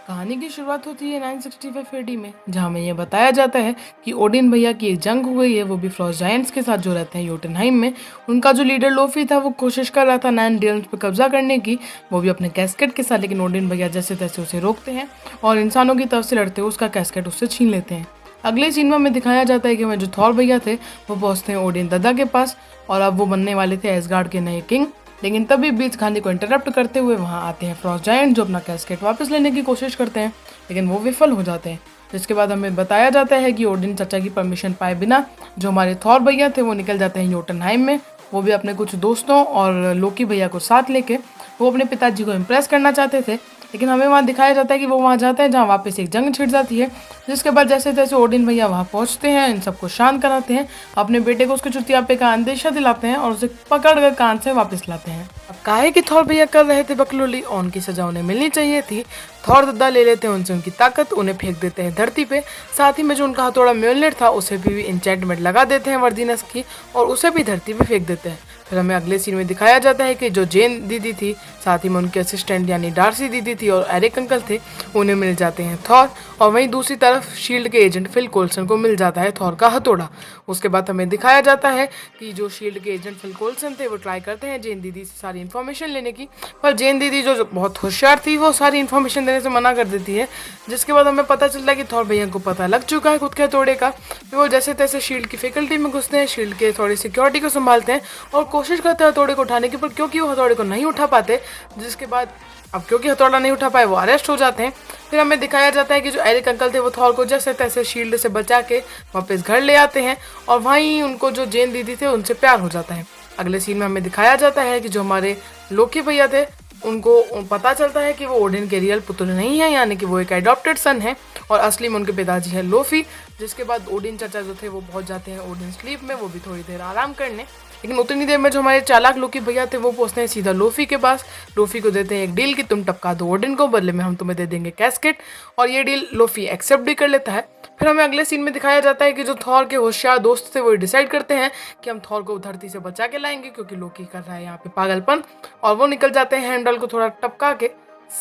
कहानी की शुरुआत होती है 965 एडी में, जहाँ हमें यह बताया जाता है कि ओडिन भैया की एक जंग हो गई है, वो भी फ्रॉस्ट जायंट्स के साथ जो रहते हैं योटनहाइम में। उनका जो लीडर लोफी था वो कोशिश कर रहा था नाइन रियल्म्स पे कब्जा करने की, वो भी अपने कैस्केट के साथ, लेकिन ओडिन भैया जैसे तैसे उसे रोकते हैं और इंसानों की तरफ से लड़ते हुए उसका कैस्केट उससे छीन लेते हैं। अगले सीन में हमें दिखाया जाता है कि हमें जो थॉर भैया थे वो पहुंचते हैं ओडिन दादा के पास, और अब वो बनने वाले थे एसगार्ड के नए किंग। लेकिन तभी बीच गांधी को इंटरप्ट करते हुए वहां आते हैं फ्रॉस्ट जायंट, जो अपना कैस्केट वापस लेने की कोशिश करते हैं, लेकिन वो विफल हो जाते हैं। जिसके बाद हमें बताया जाता है कि ओडिन चाचा की परमिशन पाए बिना जो हमारे थॉर भैया थे वो निकल जाते हैं योटनहाइम में, वो भी अपने कुछ दोस्तों और लोकी भैया को साथ लेके। वो अपने पिताजी को इम्प्रेस करना चाहते थे, लेकिन हमें वहाँ दिखाया जाता है कि वो वहाँ जाते हैं जहाँ वापस एक जंग छिड़ जाती है। जिसके बाद जैसे तैसे ओडिन भैया वहाँ पहुँचते हैं, इन सबको शांत कराते हैं, अपने बेटे को उसके चुतियापे का अंदेशा दिलाते हैं और उसे पकड़ कर कान से वापस लाते हैं। अब काहे कि थॉर भैया कर रहे थे बकलोली और उनकी सजा उन्हें मिलनी चाहिए थी। थॉर दादा ले लेते हैं उनसे उनकी ताकत, उन्हें फेंक देते हैं धरती पे। साथ ही में जो उनका हथौड़ा म्योलनर था उसे भी इंचेंटमेंट लगा देते हैं वर्दीनस की और उसे भी धरती पे फेंक देते हैं। फिर हमें अगले सीन में दिखाया जाता है कि जो जेन दीदी थी, साथ ही में उनके असिस्टेंट यानी डार्सी दीदी थी और एरिक अंकल थे, उन्हें मिल जाते हैं थॉर। और वहीं दूसरी तरफ शील्ड के एजेंट फिल कोल्सन को मिल जाता है थॉर का हथौड़ा। उसके बाद हमें दिखाया जाता है कि जो शील्ड के एजेंट फिल कोल्सन थे वो ट्राई करते हैं जेन दीदी से सारी इन्फॉर्मेशन लेने की, पर जेन दीदी जो बहुत होशियार थी वो सारी इन्फॉर्मेशन देने से मना कर देती है। जिसके बाद हमें पता चलता है कि थॉर भैया को पता लग चुका है खुद के हथौड़े का। फिर वो जैसे तैसे शील्ड की फैकल्टी में घुसते हैं, शील्ड के थोड़ी सिक्योरिटी को संभालते हैं और कोशिश करते हैं हथौड़े को उठाने की, पर क्योंकि वो हथौड़े को नहीं उठा पाते, जिसके बाद अब क्योंकि हथौड़ा नहीं उठा पाए वो अरेस्ट हो जाते हैं। फिर हमें दिखाया जाता है कि जो एरिक अंकल थे वो थॉर को जैसे तैसे शील्ड से बचा के वापस घर ले आते हैं और वहीं उनको जो जेन दीदी थे उनसे प्यार हो जाता है। अगले सीन में हमें दिखाया जाता है कि जो हमारे लोकी भैया थे उनको पता चलता है कि वो ओडिन के रियल पुत्र नहीं है, यानी कि वो एक एडॉप्टेड सन है और असली में उनके पिताजी है लोफी। जिसके बाद ओडिन चाचा जो थे वो पहुंच जाते हैं ओडिन स्लीप में, वो भी थोड़ी देर आराम करने। लेकिन उतनी देर में जो हमारे चालाक लोकी भैया थे वो पहुंचते हैं सीधा लोफी के पास। लोफी को देते हैं एक डील कि तुम टपका दो ओडिन को, बदले में हम तुम्हें दे देंगे कैस्केट, और ये डील लोफी एक्सेप्ट भी कर लेता है। फिर हमें अगले सीन में दिखाया जाता है कि जो थॉर के होशियार दोस्त थे वो डिसाइड करते हैं कि हम थॉर को धरती से बचा के लाएंगे, क्योंकि लोकी कर रहा है यहाँ पे पागलपन, और वो निकल जाते हैं हैंडल को थोड़ा टपका के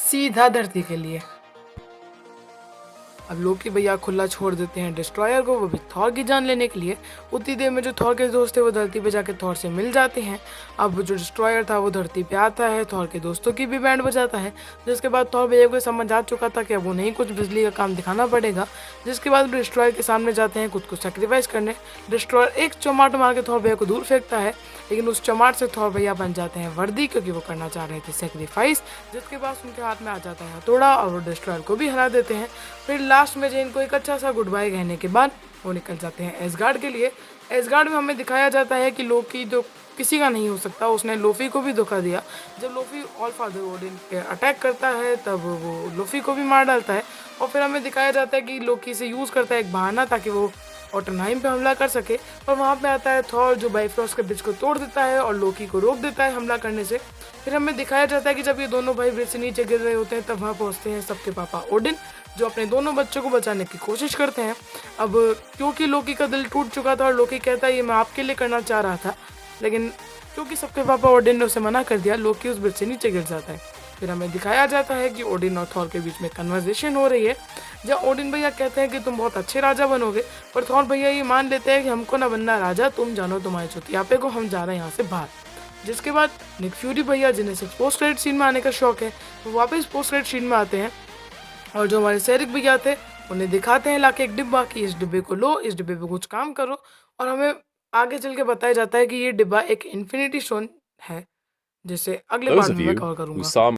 सीधा धरती के लिए। अब लोकी भैया खुला छोड़ देते हैं डिस्ट्रॉयर को, वो भी थॉर की जान लेने के लिए। उतनी देर में जो थॉर के दोस्त थे वो धरती पे जाके थॉर से मिल जाते हैं। अब जो डिस्ट्रॉयर था वो धरती पे आता है, थॉर के दोस्तों की भी बैंड बजाता है। जिसके बाद थॉर भैया को समझ आ चुका था कि अब उन्हें कुछ बिजली का काम दिखाना पड़ेगा। जिसके बाद डिस्ट्रॉयर के सामने जाते हैं खुद को सेक्रीफाइस करने। डिस्ट्रॉयर एक चमाट मार के थॉर भैया को दूर फेंकता है, लेकिन उस चमाट से थॉर भैया बन जाते हैं वर्दी, क्योंकि वो करना चाह रहे थे सेक्रीफाइस। जिसके बाद उनके हाथ में आ जाता है हथौड़ा और वो डिस्ट्रॉयर को भी हरा देते हैं। फिर लास्ट में जेन को एक अच्छा सा गुड बाय कहने के बाद वो निकल जाते हैं एसगार्ड के लिए। एसगार्ड में हमें दिखाया जाता है कि लोकी जो किसी का नहीं हो सकता, उसने लोफी को भी धोखा दिया। जब लोफी ऑल फादर ओडिन पे अटैक करता है तब वो लोफी को भी मार डालता है, और फिर हमें दिखाया जाता है कि लोकी से यूज़ करता है एक बहाना ताकि वो ऑटनहाइम पे हमला कर सके। और वहाँ पे आता है थॉर जो बाइफ्रॉस्ट के ब्रिज को तोड़ देता है और लोकी को रोक देता है हमला करने से। फिर हमें दिखाया जाता है कि जब ये दोनों भाई ब्रिज से नीचे गिर रहे होते हैं तब वहाँ पहुँचते हैं सबके पापा ओडिन, जो अपने दोनों बच्चों को बचाने की कोशिश करते हैं। अब क्योंकि लोकी का दिल टूट चुका था और लोकी कहता है ये मैं आपके लिए करना चाह रहा था, लेकिन क्योंकि सबके पापा ओडिन ने उसे मना कर दिया, लोकी उस ब्रिज से नीचे गिर जाता है। फिर हमें दिखाया जाता है कि ओडिन और थॉर के बीच में कन्वर्सेशन हो रही है, जहाँ ओडिन भैया कहते हैं कि तुम बहुत अच्छे राजा बनोगे, पर थॉर भैया ये मान लेते हैं कि हमको ना बनना राजा, तुम जानो तुम्हारे चुतियापे को, हम जा रहे हैं यहाँ से बाहर। जिसके बाद निक फ्यूरी भैया, जिन्हें सिर्फ पोस्ट क्रेडिट सीन में आने का शौक है, वो वापस पोस्ट क्रेडिट सीन में आते हैं और जो हमारे सैरिक भैया थे उन्हें दिखाते हैं लाके एक डिब्बा कि इस डिब्बे को लो, इस डिब्बे पे कुछ काम करो। और हमें आगे चल के बताया जाता है कि ये डिब्बा एक इन्फिनिटी स्टोन है, जिसे अगले Those पार्ट of में मैं you कवर who करूँगा। saw